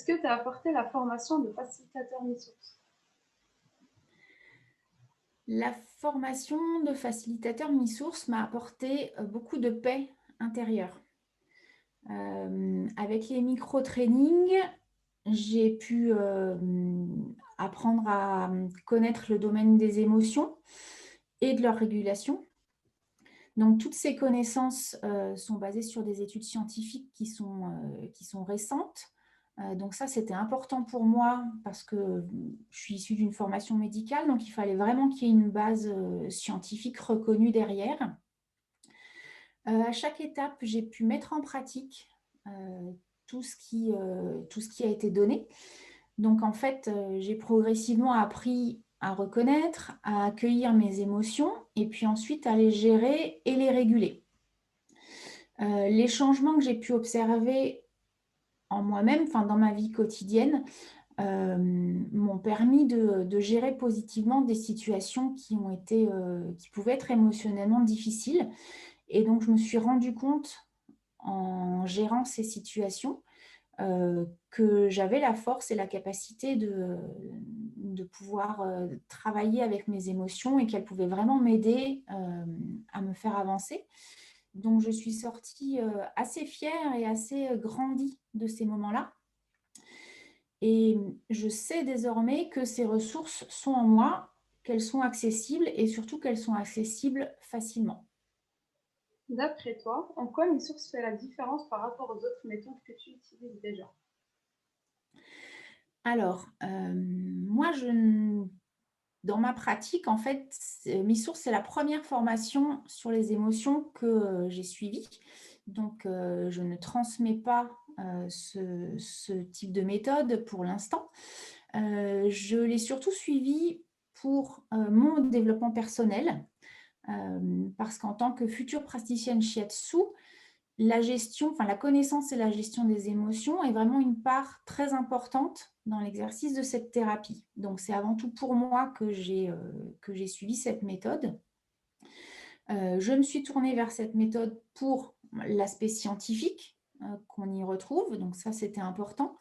Est-ce que tu as apporté la formation de facilitateur mi-source? La formation de facilitateur mi-source m'a apporté beaucoup de paix intérieure. Avec les micro-trainings, j'ai pu apprendre à connaître le domaine des émotions et de leur régulation. Donc, toutes ces connaissances sont basées sur des études scientifiques qui sont récentes. Donc ça, c'était important pour moi parce que je suis issue d'une formation médicale, donc il fallait vraiment qu'il y ait une base scientifique reconnue derrière. À chaque étape, j'ai pu mettre en pratique tout ce qui a été donné. Donc en fait, j'ai progressivement appris à reconnaître, à accueillir mes émotions et puis ensuite à les gérer et les réguler. Les changements que j'ai pu observer en moi-même, enfin dans ma vie quotidienne, m'ont permis de gérer positivement des situations qui pouvaient être émotionnellement difficiles. Et donc, je me suis rendu compte en gérant ces situations que j'avais la force et la capacité de pouvoir travailler avec mes émotions et qu'elles pouvaient vraiment m'aider à me faire avancer. Donc, je suis sortie assez fière et assez grandie de ces moments-là. Et je sais désormais que ces ressources sont en moi, qu'elles sont accessibles et surtout qu'elles sont accessibles facilement. D'après toi, en quoi mi-source fait la différence par rapport aux autres méthodes que tu utilises déjà? Alors, moi, dans ma pratique, en fait, Mi-Source, c'est la première formation sur les émotions que j'ai suivie. Donc, je ne transmets pas ce type de méthode pour l'instant. Je l'ai surtout suivie pour mon développement personnel, parce qu'en tant que future praticienne shiatsu, la connaissance et la gestion des émotions est vraiment une part très importante dans l'exercice de cette thérapie. Donc, c'est avant tout pour moi que j'ai suivi cette méthode. Je me suis tournée vers cette méthode pour l'aspect scientifique qu'on y retrouve. Donc, ça, c'était important.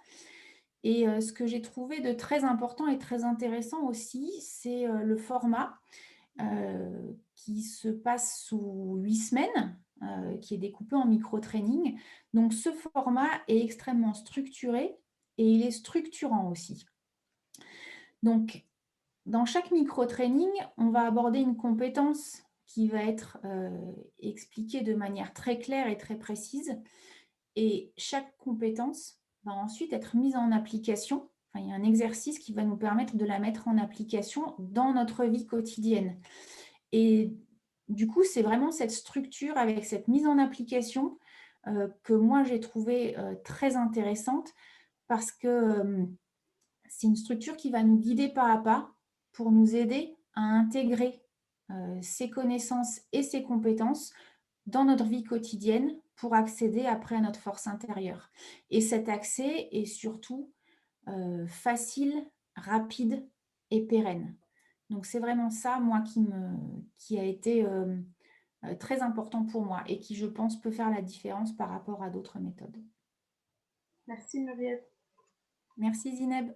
Et ce que j'ai trouvé de très important et très intéressant aussi, c'est le format qui se passe sous 8 semaines, qui est découpé en micro-training. Donc, ce format est extrêmement structuré et il est structurant aussi. Donc, dans chaque micro-training, on va aborder une compétence qui va être expliquée de manière très claire et très précise. Et chaque compétence va ensuite être mise en application. Enfin, il y a un exercice qui va nous permettre de la mettre en application dans notre vie quotidienne. Et du coup, c'est vraiment cette structure avec cette mise en application que moi j'ai trouvée très intéressante parce que c'est une structure qui va nous guider pas à pas pour nous aider à intégrer ces connaissances et ces compétences dans notre vie quotidienne pour accéder après à notre force intérieure. Et cet accès est surtout facile, rapide et pérenne. Donc c'est vraiment ça, moi, qui a été très important pour moi et qui, je pense, peut faire la différence par rapport à d'autres méthodes. Merci Muriel. Merci Zineb.